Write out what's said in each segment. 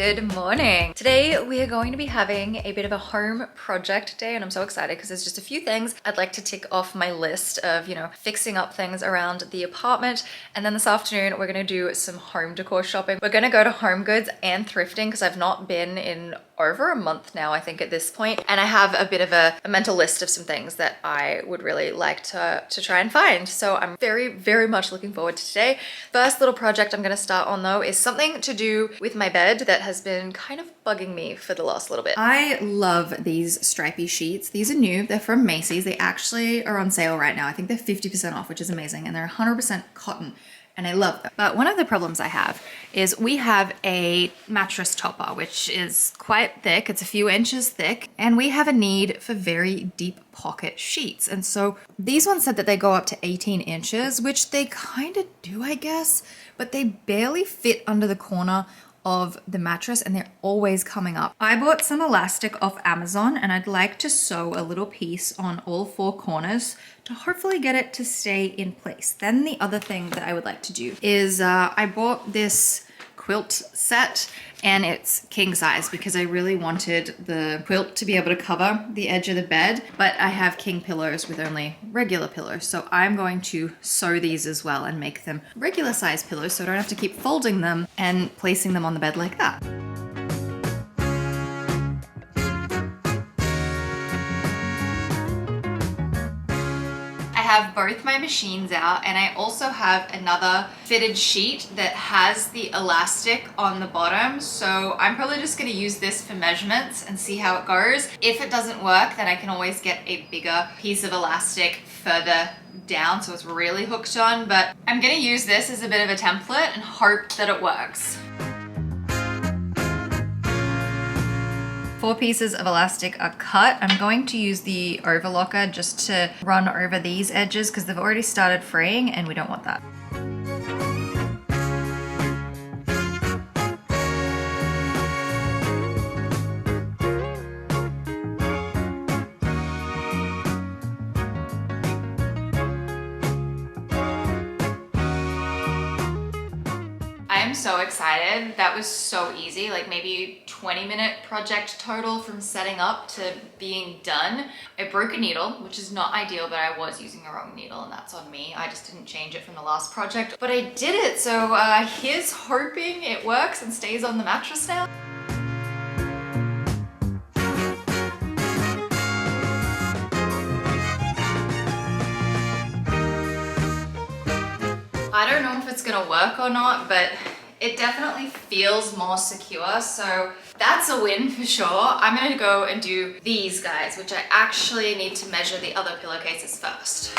Good morning. Today we are going to be having a bit of a home project day, and I'm so excited because there's just a few things I'd like to tick off my list of, fixing up things around the apartment. And then this afternoon we're going to do some home decor shopping. We're going to go to HomeGoods and Thrifting because I've not been in over a month now, I think, at this point. And I have a bit of a mental list of some things that I would really like to try and find. So I'm very, very much looking forward to today. First little project I'm going to start on though is something to do with my bed that has been kind of bugging me for the last little bit. I love these stripy sheets. These are new. They're from Macy's. They actually are on sale right now. I think they're 50% off, which is amazing. And they're 100% cotton. And I love them. But one of the problems I have is we have a mattress topper, which is quite thick. It's a few inches thick. And we have a need for very deep pocket sheets. And so these ones said that they go up to 18 inches, which they kind of do, I guess. But they barely fit under the corner of the mattress and they're always coming up. I bought some elastic off Amazon and I'd like to sew a little piece on all four corners to hopefully get it to stay in place. Then the other thing that I would like to do is I bought this quilt set and it's king size because I really wanted the quilt to be able to cover the edge of the bed, but I have king pillows with only regular pillows. So I'm going to sew these as well and make them regular size pillows so I don't have to keep folding them and placing them on the bed like that. I have both my machines out and I also have another fitted sheet that has the elastic on the bottom. So I'm probably just going to use this for measurements and see how it goes. If it doesn't work, then I can always get a bigger piece of elastic further down so it's really hooked on. But I'm going to use this as a bit of a template and hope that it works. 4 pieces of elastic are cut. I'm going to use the overlocker just to run over these edges because they've already started fraying and we don't want that. I'm so excited. That was so easy, like maybe 20-minute project total from setting up to being done. I broke a needle, which is not ideal, but I was using the wrong needle and that's on me. I just didn't change it from the last project, but I did it. So here's hoping it works and stays on the mattress now. I don't know if it's gonna work or not, but it definitely feels more secure, so that's a win for sure. I'm gonna go and do these guys, which I actually need to measure the other pillowcases first.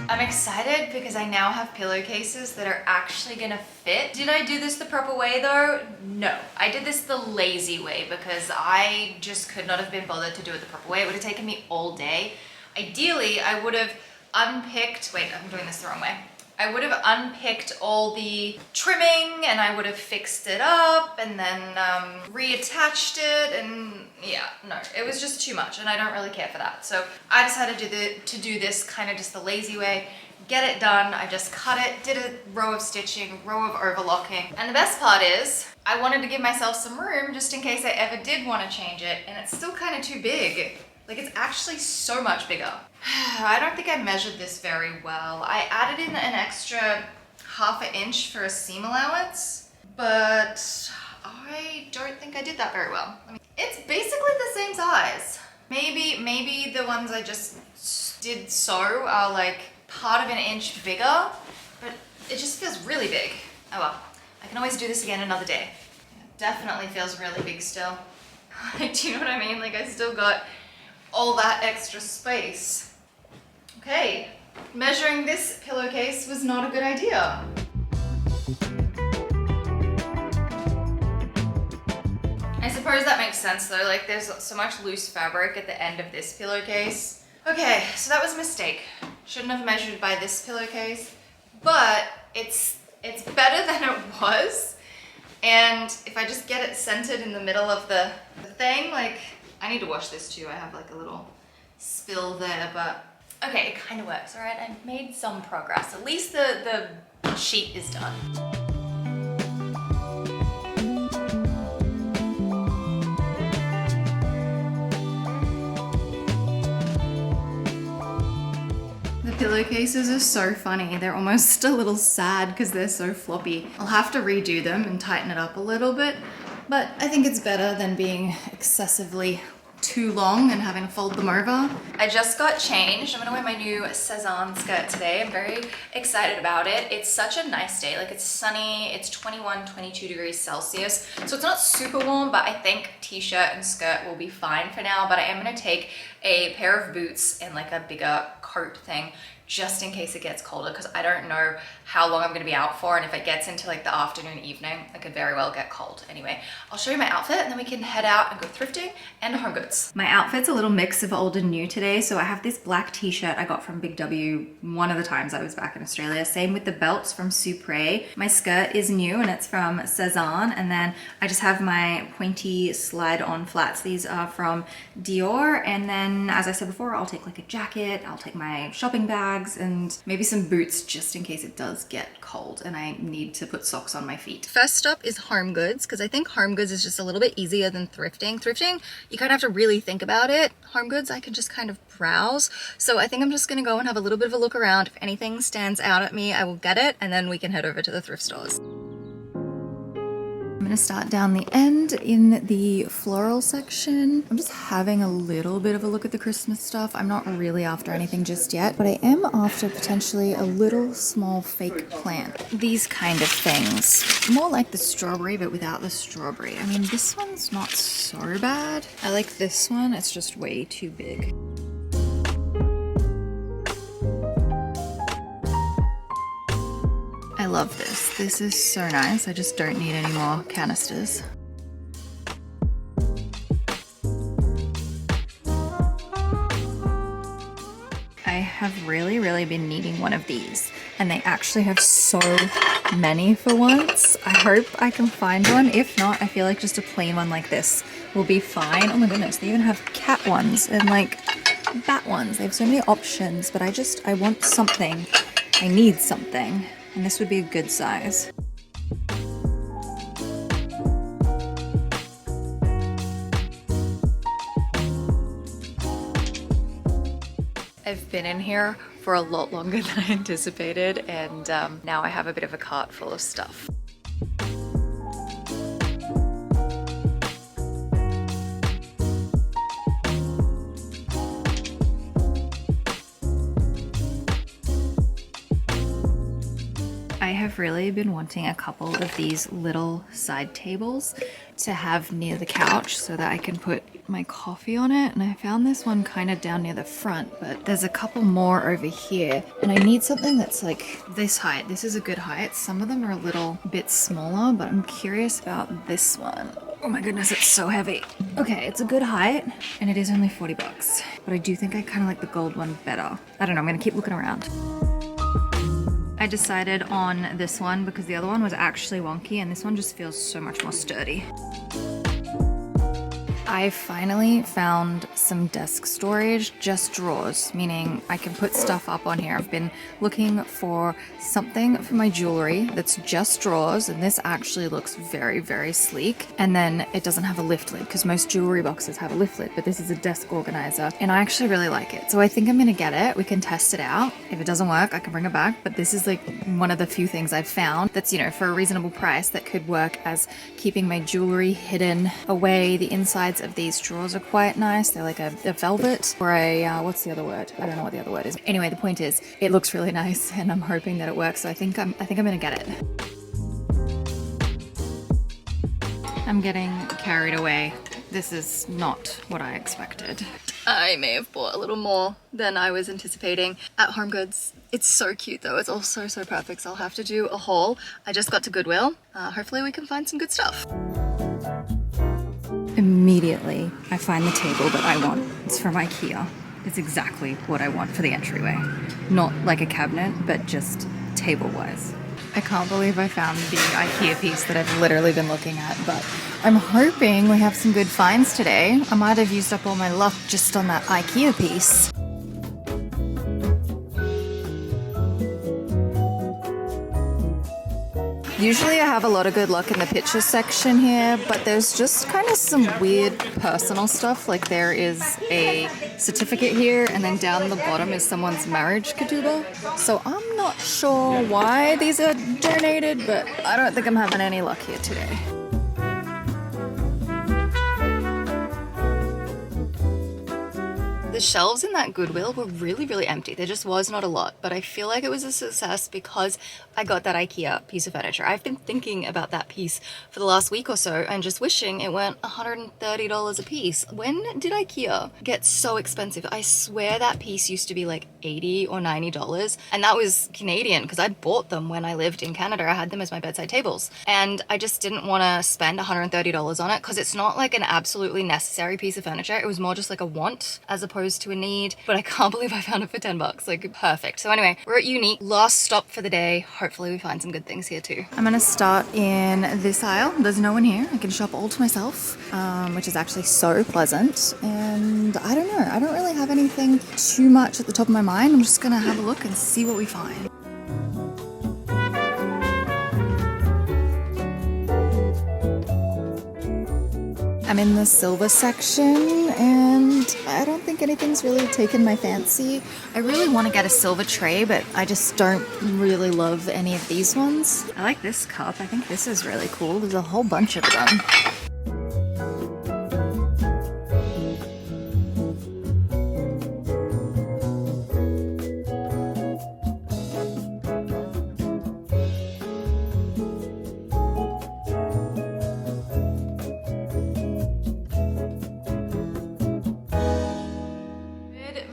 I'm excited because I now have pillowcases that are actually gonna fit. Did I do this the proper way though? No, I did this the lazy way because I just could not have been bothered to do it the proper way. It would have taken me all day. Ideally, I would have unpicked, wait, I'm doing this the wrong way. I would have unpicked all the trimming and I would have fixed it up and then reattached it, and yeah, no, it was just too much and I don't really care for that. So I decided to do this kind of just the lazy way, get it done. I just cut it, did a row of stitching, row of overlocking. And the best part is I wanted to give myself some room just in case I ever did want to change it, and it's still kind of too big. Like, it's actually so much bigger. I don't think I measured this very well. I added in an extra ½ inch for a seam allowance, but I don't think I did that very well. I mean, it's basically the same size. Maybe the ones I just did sew are like part of an inch bigger, but it just feels really big. Oh well, I can always do this again another day. It definitely feels really big still. Do you know what I mean? Like, I still got all that extra space. Okay, measuring this pillowcase was not a good idea. I suppose that makes sense though, like there's so much loose fabric at the end of this pillowcase. Okay, so that was a mistake. Shouldn't have measured by this pillowcase, but it's better than it was. And if I just get it centered in the middle of the thing, like, I need to wash this too. I have like a little spill there, but okay, it kind of works. All right, I made some progress. At least the sheet is done. Pillowcases are so funny. They're almost a little sad because they're so floppy. I'll have to redo them and tighten it up a little bit, but I think it's better than being excessively too long and having to fold them over. I just got changed. I'm gonna wear my new Cezanne skirt today. I'm very excited about it. It's such a nice day. Like, it's sunny, it's 21, 22 degrees Celsius. So it's not super warm, but I think t-shirt and skirt will be fine for now. But I am gonna take a pair of boots and like a bigger coat thing just in case it gets colder, because I don't know how long I'm gonna be out for, and if it gets into like the afternoon, evening, it could very well get cold. Anyway, I'll show you my outfit and then we can head out and go thrifting and HomeGoods. My outfit's a little mix of old and new today. So I have this black t-shirt I got from Big W one of the times I was back in Australia. Same with the belts from Supre. My skirt is new and it's from Cezanne, and then I just have my pointy slide-on flats. These are from Dior, and then as I said before, I'll take like a jacket, I'll take my shopping bag, and maybe some boots just in case it does get cold and I need to put socks on my feet. First stop is HomeGoods, because I think HomeGoods is just a little bit easier than thrifting. Thrifting, you kind of have to really think about it. HomeGoods, I can just kind of browse. So I think I'm just gonna go and have a little bit of a look around. If anything stands out at me, I will get it, and then we can head over to the thrift stores. I'm gonna start down the end in the floral section. I'm just having a little bit of a look at the Christmas stuff. I'm not really after anything just yet, but I am after potentially a little small fake plant. These kind of things. More like the strawberry, but without the strawberry. I mean, this one's not so bad. I like this one, it's just way too big. I love this. This is so nice. I just don't need any more canisters. I have really been needing one of these, and they actually have so many for once. I hope I can find one. If not, I feel like just a plain one like this will be fine. Oh my goodness, they even have cat ones and like bat ones. They have so many options, but I want something. I need something. And this would be a good size. I've been in here for a lot longer than I anticipated, and now I have a bit of a cart full of stuff. I have really been wanting a couple of these little side tables to have near the couch so that I can put my coffee on it, and I found this one kind of down near the front, but there's a couple more over here, and I need something that's like this height. This is a good height. Some of them are a little bit smaller, but I'm curious about this one. Oh my goodness, it's so heavy. Okay, it's a good height and it is only 40 bucks, but I do think I kind of like the gold one better. I don't know, I'm gonna keep looking around. I decided on this one because the other one was actually wonky, and this one just feels so much more sturdy. I finally found some desk storage, just drawers, meaning I can put stuff up on here. I've been looking for something for my jewelry that's just drawers, and this actually looks very sleek. And then it doesn't have a lift lid, because most jewelry boxes have a lift lid, but this is a desk organizer, and I actually really like it. So I think I'm gonna get it. We can test it out. If it doesn't work, I can bring it back, but this is like one of the few things I've found that's, you know, for a reasonable price that could work as keeping my jewelry hidden away. The insides of these drawers are quite nice. They're like a velvet or a, what's the other word? I don't know what the other word is. Anyway, the point is, it looks really nice, and I'm hoping that it works. So I think I'm gonna get it. I'm getting carried away. This is not what I expected. I may have bought a little more than I was anticipating at HomeGoods. It's so cute though. It's all so perfect. So I'll have to do a haul. I just got to Goodwill. Hopefully we can find some good stuff. Immediately, I find the table that I want. It's from IKEA. is exactly what I want for the entryway. Not like a cabinet, but just table-wise. I can't believe I found the IKEA piece that I've literally been looking at, but I'm hoping we have some good finds today. I might have used up all my luck just on that IKEA piece. Usually I have a lot of good luck in the picture section here, but there's just kind of some weird personal stuff. Like there is a certificate here, and then down the bottom is someone's marriage ketubah. So I'm not sure why these are donated, but I don't think I'm having any luck here today. The shelves in that Goodwill were really empty. There just was not a lot, but I feel like it was a success because I got that IKEA piece of furniture. I've been thinking about that piece for the last week or so and just wishing it weren't $130 a piece. When did IKEA get so expensive? I swear that piece used to be like $80 or $90, and that was Canadian because I bought them when I lived in Canada. I had them as my bedside tables, and I just didn't want to spend $130 on it because it's not like an absolutely necessary piece of furniture. It was more just like a want as opposed to a need, but I can't believe I found it for 10 bucks. Like, perfect. So anyway, we're at Unique. Last stop for the day. Hopefully we find some good things here too. I'm gonna start in this aisle. There's no one here. I can shop all to myself, which is actually so pleasant. And I don't know, I don't really have anything too much at the top of my mind. I'm just gonna have a look and see what we find. I'm in the silver section, and I don't think anything's really taken my fancy. I really want to get a silver tray, but I just don't really love any of these ones. I like this cup. I think this is really cool. There's a whole bunch of them.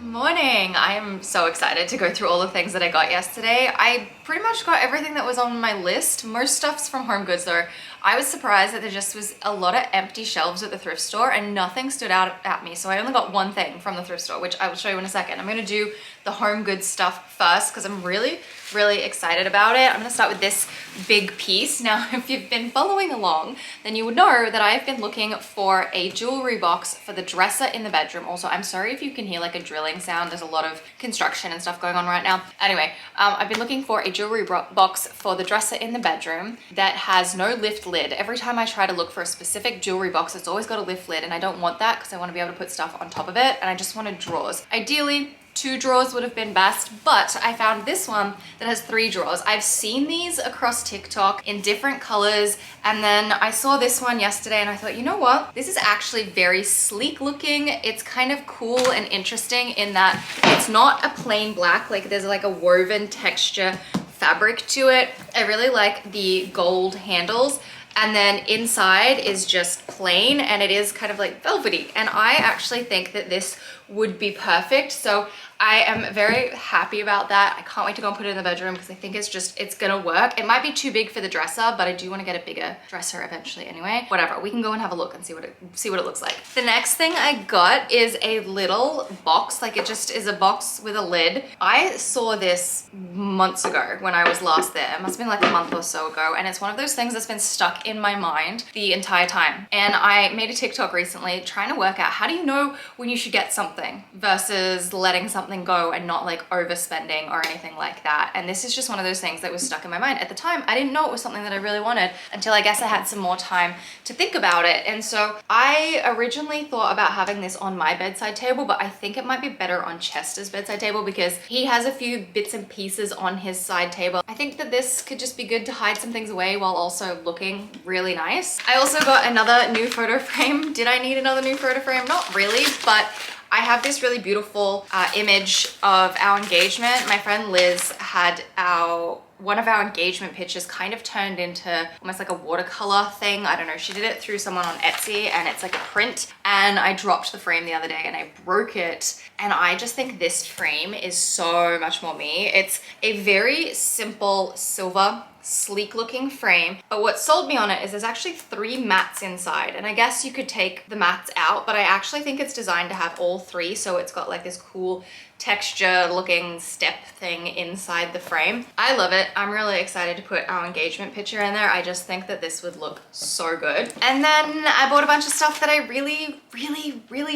Morning! I am so excited to go through all the things that I got yesterday. I pretty much got everything that was on my list. Most stuff's from HomeGoods though. I was surprised that there just was a lot of empty shelves at the thrift store and nothing stood out at me. So I only got one thing from the thrift store, which I will show you in a second. I'm gonna do the HomeGoods stuff first because I'm really excited about it. I'm gonna start with this big piece. Now, if you've been following along, then you would know that I've been looking for a jewelry box for the dresser in the bedroom. Also, I'm sorry if you can hear like a drilling sound. There's a lot of construction and stuff going on right now. Anyway, I've been looking for a jewelry box for the dresser in the bedroom that has no lift lid. Every time I try to look for a specific jewelry box, it's always got a lift lid, and I don't want that because I want to be able to put stuff on top of it, and I just wanted drawers. Ideally, 2 drawers would have been best, but I found this one that has 3 drawers. I've seen these across TikTok in different colors, and then I saw this one yesterday and I thought, you know what? This is actually very sleek looking. It's kind of cool and interesting in that it's not a plain black, like there's like a woven texture fabric to it. I really like the gold handles. And then inside is just plain, and it is kind of like velvety. And I actually think that this would be perfect. So I am very happy about that. I can't wait to go and put it in the bedroom because I think it's gonna work. It might be too big for the dresser, but I do want to get a bigger dresser eventually anyway. Whatever, we can go and have a look and see what it looks like. The next thing I got is a little box. Like, it just is a box with a lid. I saw this months ago when I was last there. It must have been like a month or so ago. And it's one of those things that's been stuck in my mind the entire time. And I made a TikTok recently trying to work out, how do you know when you should get something versus letting something go and not like overspending or anything like that. And this is just one of those things that was stuck in my mind. At the time, I didn't know it was something that I really wanted until I guess I had some more time to think about it. And so I originally thought about having this on my bedside table, but I think it might be better on Chester's bedside table because he has a few bits and pieces on his side table. I think that this could just be good to hide some things away while also looking really nice. I also got another new photo frame. Did I need another new photo frame? Not really, but I have this really beautiful image of our engagement. My friend Liz had one of our engagement pictures kind of turned into almost like a watercolor thing. I don't know, she did it through someone on Etsy, and it's like a print. And I dropped the frame the other day and I broke it. And I just think this frame is so much more me. It's a very simple silver sleek looking frame. But what sold me on it is there's actually 3 mats inside, and I guess you could take the mats out, but I actually think it's designed to have all 3, so it's got like this cool texture looking step thing inside the frame. I love it. I'm really excited to put our engagement picture in there. I just think that this would look so good. And then I bought a bunch of stuff that I really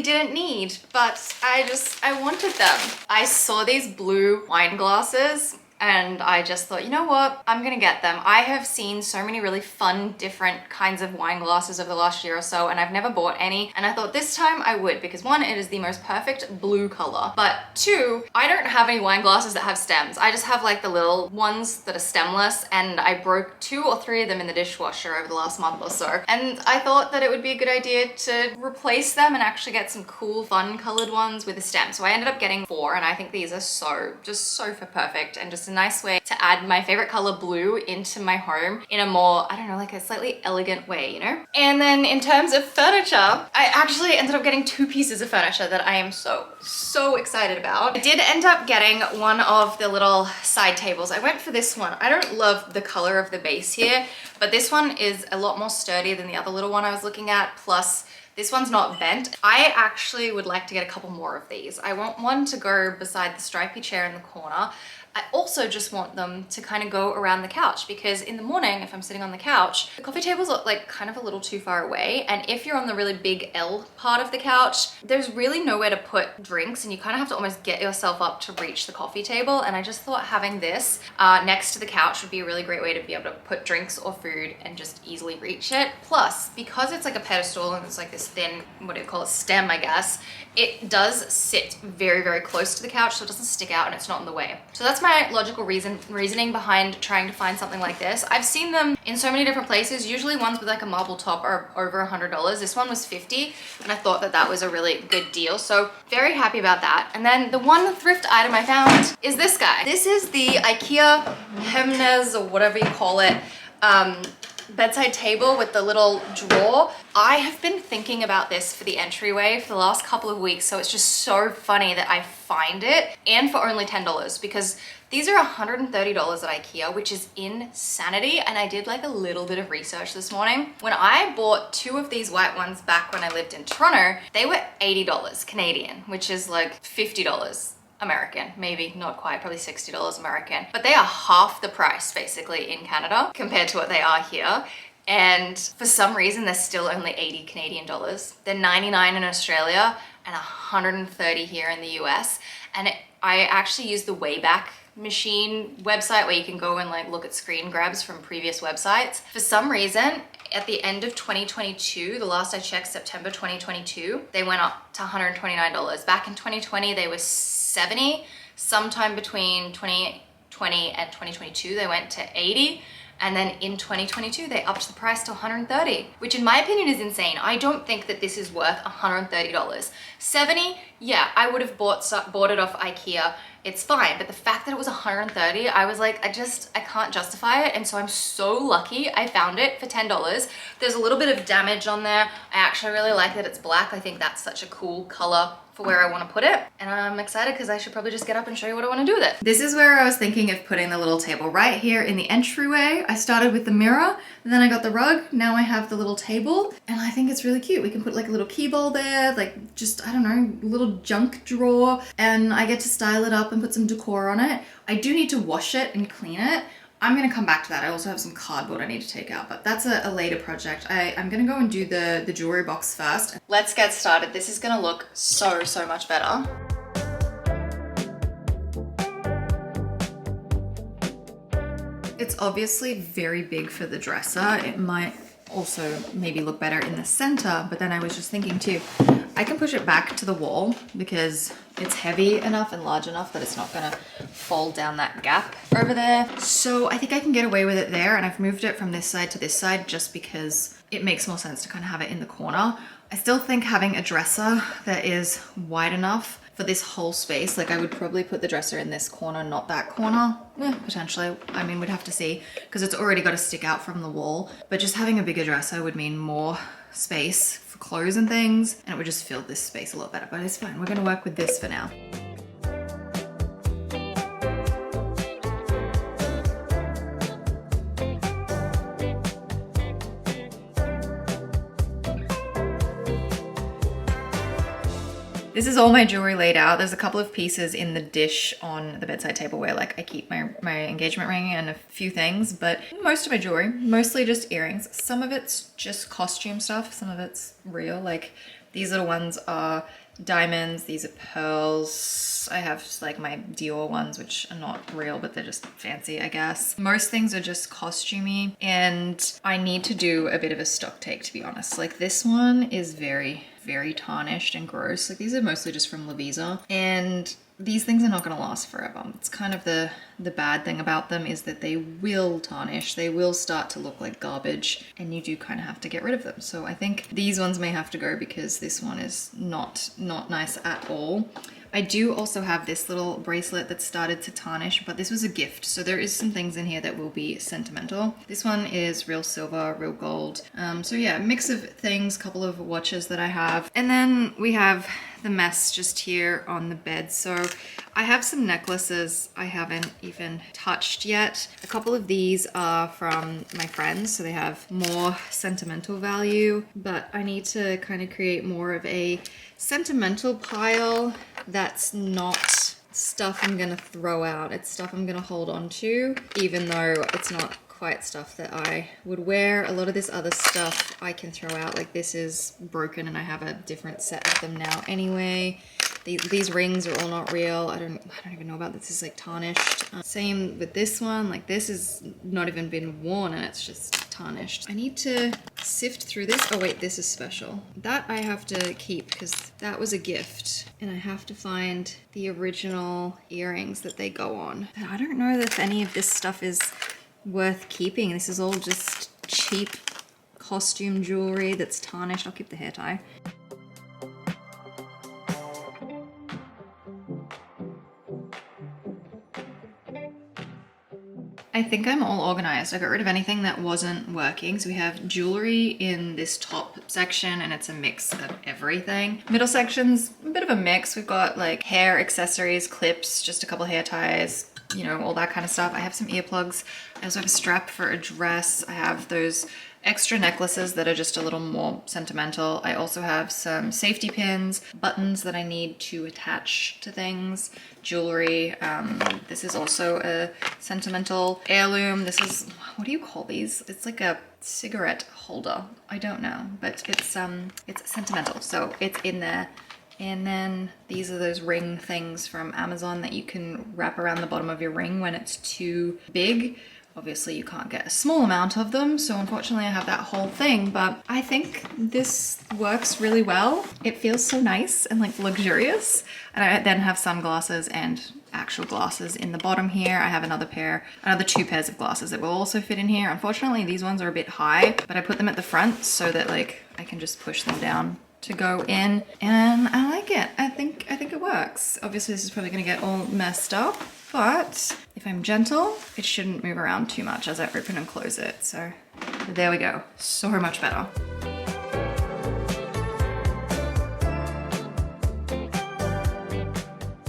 didn't need, but I wanted them. I saw these blue wine glasses and I just thought, you know what, I'm gonna get them. I have seen so many really fun, different kinds of wine glasses over the last year or so, and I've never bought any. And I thought this time I would, because 1, it is the most perfect blue color. But 2, I don't have any wine glasses that have stems. I just have like the little ones that are stemless, and I broke 2 or 3 of them in the dishwasher over the last month or so. And I thought that it would be a good idea to replace them and actually get some cool, fun colored ones with a stem. So I ended up getting 4, and I think these are just so perfect, and just a nice way to add my favorite color blue into my home in a more, I don't know, like a slightly elegant way, you know? And then in terms of furniture, I actually ended up getting 2 pieces of furniture that I am so excited about. I did end up getting one of the little side tables. I went for this one. I don't love the color of the base here, but this one is a lot more sturdy than the other little one I was looking at, plus this one's not bent. I actually would like to get a couple more of these. I want one to go beside the stripy chair in the corner. I also just want them to kind of go around the couch, because in the morning, if I'm sitting on the couch, the coffee tables are like kind of a little too far away. And if you're on the really big L part of the couch, there's really nowhere to put drinks, and you kind of have to almost get yourself up to reach the coffee table. And I just thought having this next to the couch would be a really great way to be able to put drinks or food and just easily reach it. Plus, because it's like a pedestal and it's like this thin, what do you call it, stem, I guess, it does sit very close to the couch, so it doesn't stick out and it's not in the way. So that's my logical reasoning behind trying to find something like this. I've seen them in so many different places. Usually ones with like a marble top are over $100. This one was $50, and I thought that that was a really good deal. So very happy about that. And then the one thrift item I found is this guy. This is the IKEA HomeGoods, or whatever you call it, bedside table with the little drawer. I have been thinking about this for the entryway for the last couple of weeks, so it's just so funny that I find it, and for only $10, because these are $130 at IKEA, which is insanity. And I did like a little bit of research this morning. When I bought 2 of these white ones back when I lived in Toronto, they were $80 Canadian, which is like $50 American, maybe not quite, probably $60 American, but they are half the price basically in Canada compared to what they are here. And for some reason, they're still only 80 Canadian dollars. They're 99 in Australia and 130 here in the US. And I actually use the Wayback Machine website where you can go and like look at screen grabs from previous websites. For some reason, at the end of 2022, the last I checked, September 2022, they went up to $129. Back in 2020, they were $70. Sometime between 2020 and 2022, they went to $80. And then in 2022, they upped the price to $130, which in my opinion is insane. I don't think that this is worth $130. $70, yeah, I would have bought it off IKEA. It's fine, but the fact that it was $130, I was like, I can't justify it. And so I'm so lucky I found it for $10. There's a little bit of damage on there. I actually really like that it's black. I think that's such a cool color for where I want to put it. And I'm excited because I should probably just get up and show you what I want to do with it. This is where I was thinking of putting the little table, right here in the entryway. I started with the mirror, and then I got the rug. Now I have the little table, and I think it's really cute. We can put like a little key bowl there, like just, I don't know, little junk drawer, and I get to style it up and put some decor on it. I do need to wash it and clean it. I'm gonna come back to that. I also have some cardboard I need to take out, but that's a later project. I'm gonna go and do the jewelry box first. Let's get started. This is gonna look so much better. It's obviously very big for the dresser. It might also maybe look better in the center, but then I was just thinking too, I can push it back to the wall because it's heavy enough and large enough that it's not gonna fall down that gap over there. So I think I can get away with it there, and I've moved it from this side to this side just because it makes more sense to kind of have it in the corner. I still think having a dresser that is wide enough for this whole space, like I would probably put the dresser in this corner, not that corner. Potentially, I mean, we'd have to see because it's already got to stick out from the wall, but just having a bigger dresser would mean more space for clothes and things, and it would just fill this space a lot better, but it's fine. We're gonna work with this for now. This is all my jewelry laid out. There's a couple of pieces in the dish on the bedside table where like I keep my engagement ring and a few things, but most of my jewelry, mostly just earrings. Some of it's just costume stuff. Some of it's real. Like these little ones are diamonds. These are pearls. I have like my Dior ones, which are not real, but they're just fancy, I guess. Most things are just costumey, and I need to do a bit of a stock take, to be honest. Like this one is very tarnished and gross. Like these are mostly just from Lovisa, and these things are not going to last forever. It's kind of the bad thing about them is that they will tarnish, they will start to look like garbage, and you do kind of have to get rid of them. So I think these ones may have to go because this one is not nice at all. I do also have this little bracelet that started to tarnish, but this was a gift. So there is some things in here that will be sentimental. This one is real silver, real gold. So yeah, mix of things, couple of watches that I have. And then we have the mess just here on the bed. So I have some necklaces I haven't even touched yet. A couple of these are from my friends, so they have more sentimental value, but I need to kind of create more of a sentimental pile that's not stuff I'm gonna throw out. It's stuff I'm gonna hold on to, even though it's not quite stuff that I would wear. A lot of this other stuff I can throw out. Like this is broken and I have a different set of them now anyway. These rings are all not real. I don't even know about this. Is like tarnished. Same with this one. Like this is not even been worn and it's just tarnished. I need to sift through this. Oh wait, this is special. That I have to keep because that was a gift, and I have to find the original earrings that they go on. But I don't know if any of this stuff is worth keeping. This is all just cheap costume jewelry that's tarnished. I'll keep the hair tie. I think I'm all organized. I got rid of anything that wasn't working. So we have jewelry in this top section and it's a mix of everything. Middle section's a bit of a mix. We've got like hair accessories, clips, just a couple hair ties, you know, all that kind of stuff. I have some earplugs. I also have a strap for a dress. I have those extra necklaces that are just a little more sentimental. I also have some safety pins, buttons that I need to attach to things, jewelry. This is also a sentimental heirloom. This is, what do you call these? It's like a cigarette holder. I don't know, but it's sentimental, so it's in there. And then these are those ring things from Amazon that you can wrap around the bottom of your ring when it's too big. Obviously you can't get a small amount of them, so unfortunately I have that whole thing, but I think this works really well. It feels so nice and like luxurious. And I then have sunglasses and actual glasses in the bottom here. I have another two pairs of glasses that will also fit in here. Unfortunately, these ones are a bit high, but I put them at the front so that like I can just push them down to go in, and I like it. I think it works. Obviously this is probably gonna get all messed up, but if I'm gentle, it shouldn't move around too much as I open and close it. So there we go, so much better.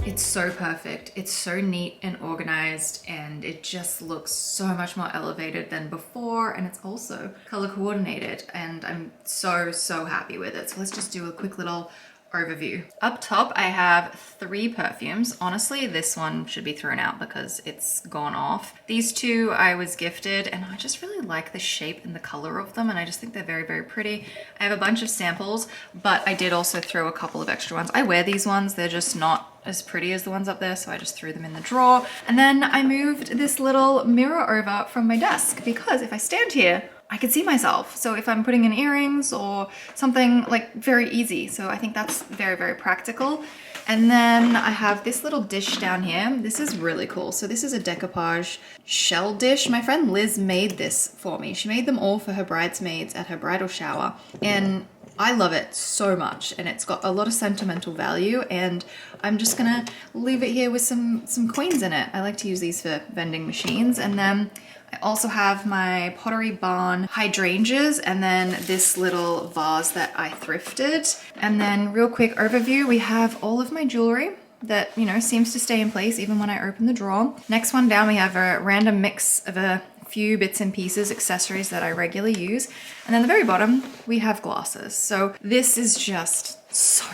It's so perfect. It's so neat and organized, and it just looks so much more elevated than before, and it's also color coordinated, and I'm so happy with it. So let's just do a quick little overview. Up top, I have 3 perfumes. Honestly, this one should be thrown out because it's gone off. These 2 I was gifted, and I just really like the shape and the color of them, and I just think they're very pretty. I have a bunch of samples, but I did also throw a couple of extra ones. I wear these ones, they're just not as pretty as the ones up there, so I just threw them in the drawer. And then I moved this little mirror over from my desk because if I stand here, I can see myself. So if I'm putting in earrings or something, like very easy. So I think that's very practical. And then I have this little dish down here. This is really cool. So this is a decoupage shell dish. My friend Liz made this for me. She made them all for her bridesmaids at her bridal shower. And I love it so much, and it's got a lot of sentimental value, and I'm just gonna leave it here with some coins in it. I like to use these for vending machines. And then I also have my Pottery Barn hydrangeas, and then this little vase that I thrifted. And then real quick overview, we have all of my jewelry that, you know, seems to stay in place even when I open the drawer. Next one down, we have a random mix of a few bits and pieces, accessories that I regularly use. And then the very bottom, we have glasses. So this is just so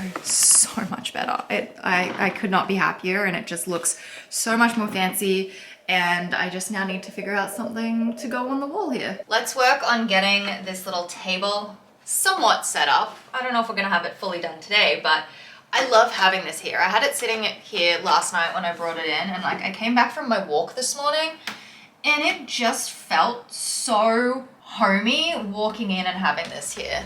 much better. I could not be happier, and it just looks so much more fancy. And I just now need to figure out something to go on the wall here. Let's work on getting this little table somewhat set up. I don't know if we're gonna have it fully done today, but I love having this here. I had it sitting here last night when I brought it in, and like I came back from my walk this morning and it just felt so homey walking in and having this here.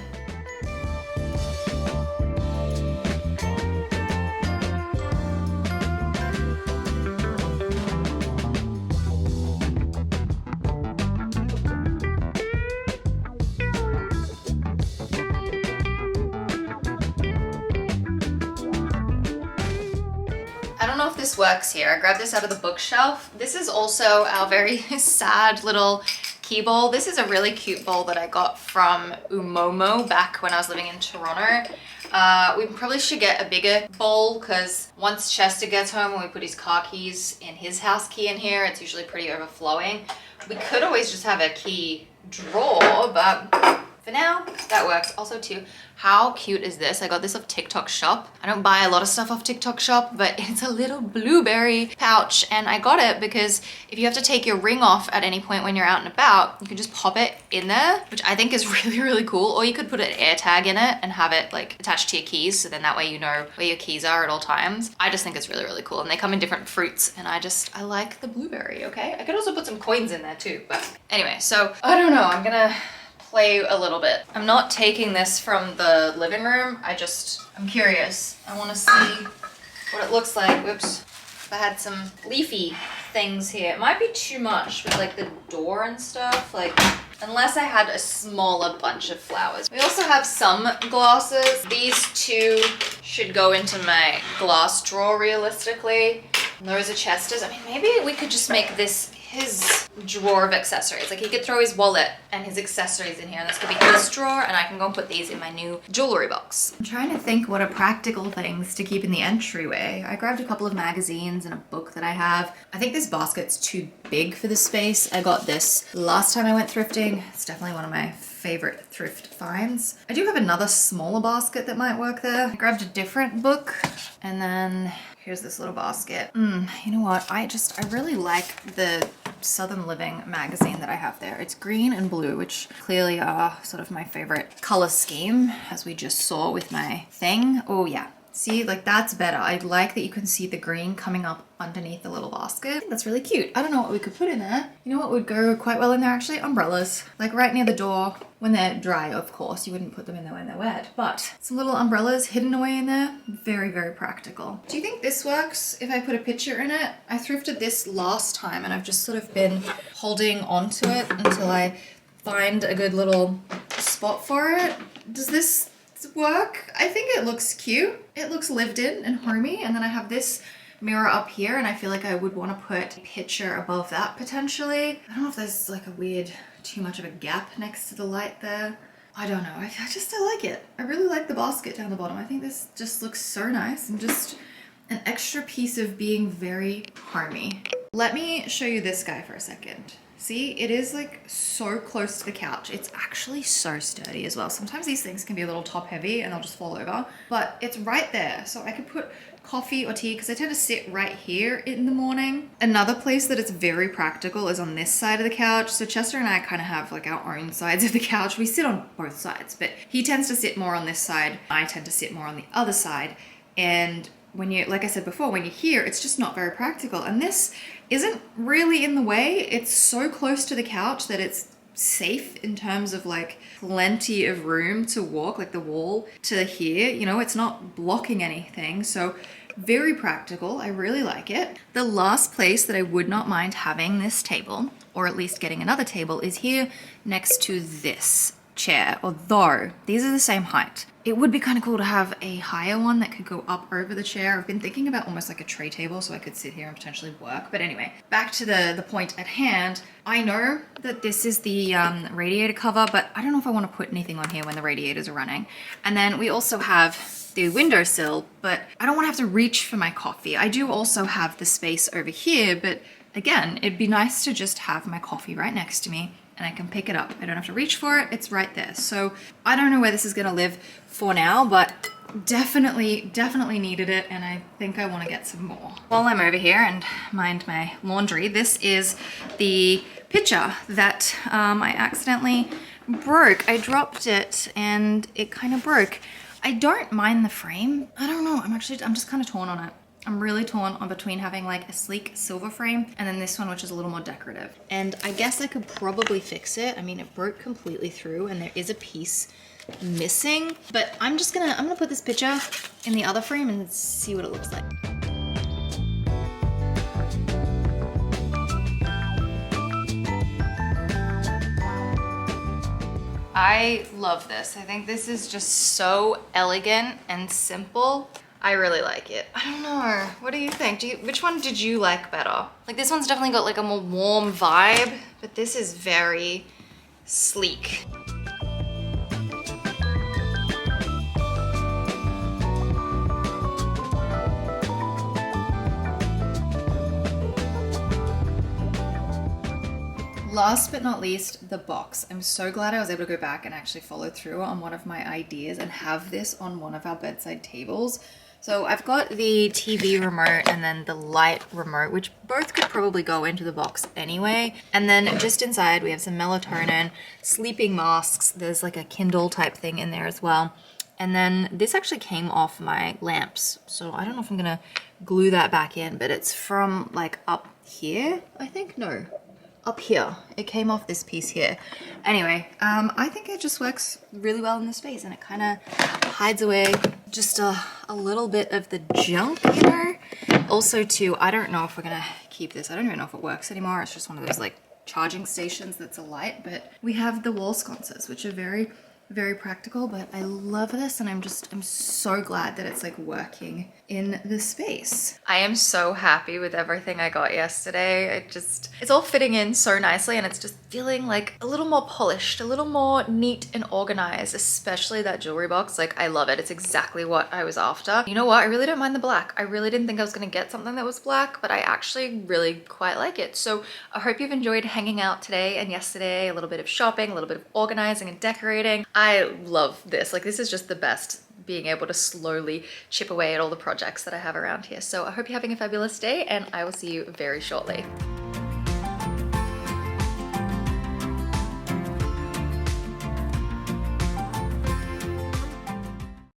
I don't know if this works here. I grabbed this out of the bookshelf. This is also our very sad little key bowl. This is a really cute bowl that I got from Umomo back when I was living in Toronto. We probably should get a bigger bowl because once Chester gets home and we put his car keys in his house key in here, it's usually pretty overflowing. We could always just have a key drawer, but for now, that works. Also too, how cute is this? I got this off TikTok Shop. I don't buy a lot of stuff off TikTok Shop, but it's a little blueberry pouch, and I got it because if you have to take your ring off at any point when you're out and about, you can just pop it in there, which I think is really, really cool. Or you could put an air tag in it and have it like attached to your keys, so then that way you know where your keys are at all times. I just think it's really, really cool, and they come in different fruits, and I like the blueberry, okay? I could also put some coins in there too, but anyway, so I don't know, I'm gonna play a little bit. I'm not taking this from the living room. I'm curious. I want to see what it looks like. Whoops. If I had some leafy things here. It might be too much with like the door and stuff. Like, unless I had a smaller bunch of flowers. We also have some glasses. These two should go into my glass drawer realistically. And those are Chester's. I mean, maybe we could just make this his drawer of accessories. Like he could throw his wallet and his accessories in here, and this could be his drawer, and I can go and put these in my new jewelry box. I'm trying to think what are practical things to keep in the entryway. I grabbed a couple of magazines and a book that I have. I think this basket's too big for the space. I got this last time I went thrifting. It's definitely one of my favorite thrift finds. I do have another smaller basket that might work there. I grabbed a different book, and then here's this little basket. You know what? I really like the Southern Living magazine that I have there. It's green and blue, which clearly are sort of my favorite color scheme, as we just saw with my thing. Oh yeah. See, like that's better. I like that you can see the green coming up underneath the little basket. I think that's really cute. I don't know what we could put in there. You know what would go quite well in there actually? Umbrellas. Like right near the door when they're dry, of course. You wouldn't put them in there when they're wet. But some little umbrellas hidden away in there. Very, very practical. Do you think this works if I put a picture in it? I thrifted this last time and I've just sort of been holding onto it until I find a good little spot for it. Does this work? I think it looks cute. It looks lived in and homey. And then I have this mirror up here, and I feel like I would want to put a picture above that potentially. I don't know if there's like a weird, too much of a gap next to the light there. I don't know. I like it. I really like the basket down the bottom. I think this just looks so nice and just an extra piece of being very homey. Let me show you this guy for a second. See, it is like so close to the couch. It's actually so sturdy as well. Sometimes these things can be a little top heavy and they'll just fall over, but it's right there. So I could put coffee or tea because I tend to sit right here in the morning. Another place that it's very practical is on this side of the couch. So Chester and I kind of have like our own sides of the couch. We sit on both sides, but he tends to sit more on this side. I tend to sit more on the other side. And when you, like I said before, when you're here, it's just not very practical. And this isn't really in the way. It's so close to the couch that it's safe in terms of like plenty of room to walk, like the wall to here, you know, it's not blocking anything. So very practical. I really like it. The last place that I would not mind having this table, or at least getting another table, is here next to this chair, although these are the same height. It would be kind of cool to have a higher one that could go up over the chair. I've been thinking about almost like a tray table so I could sit here and potentially work. But anyway, back to the point at hand. I know that this is the radiator cover, but I don't know if I want to put anything on here when the radiators are running. And then we also have the windowsill, but I don't want to have to reach for my coffee. I do also have the space over here, but again, it'd be nice to just have my coffee right next to me and I can pick it up. I don't have to reach for it, it's right there. So I don't know where this is gonna live for now, but definitely needed it, and I think I want to get some more. While I'm over here and mind my laundry, this is the pitcher that I accidentally broke. I dropped it and it kind of broke. I don't mind the frame. I don't know, I'm just kind of torn on it. I'm really torn on between having like a sleek silver frame and then this one, which is a little more decorative. And I guess I could probably fix it. I mean, it broke completely through and there is a piece missing, but I'm gonna put this picture in the other frame and see what it looks like. I love this. I think this is just so elegant and simple. I really like it. I don't know, what do you think? Which one did you like better? Like this one's definitely got like a more warm vibe, but this is very sleek. Last but not least, the box. I'm so glad I was able to go back and actually follow through on one of my ideas and have this on one of our bedside tables. So I've got the TV remote and then the light remote, which both could probably go into the box anyway. And then just inside we have some melatonin, sleeping masks. There's like a Kindle type thing in there as well. And then this actually came off my lamps. So I don't know if I'm gonna glue that back in, but it's from like up here, I think, no. Up here. It came off this piece here. Anyway, I think it just works really well in the space and it kind of hides away just a little bit of the junk, you know? Also too, I don't know if we're gonna keep this. I don't even know if it works anymore. It's just one of those like charging stations that's a light, but we have the wall sconces, which are very, very practical, but I love this and I'm so glad that it's like working in the space. I am so happy with everything I got yesterday. It's all fitting in so nicely and it's just feeling like a little more polished, a little more neat and organized, especially that jewelry box. Like I love it. It's exactly what I was after. You know what? I really don't mind the black. I really didn't think I was gonna get something that was black, but I actually really quite like it. So I hope you've enjoyed hanging out today and yesterday, a little bit of shopping, a little bit of organizing and decorating. I love this. Like this is just the best, being able to slowly chip away at all the projects that I have around here. So I hope you're having a fabulous day and I will see you very shortly.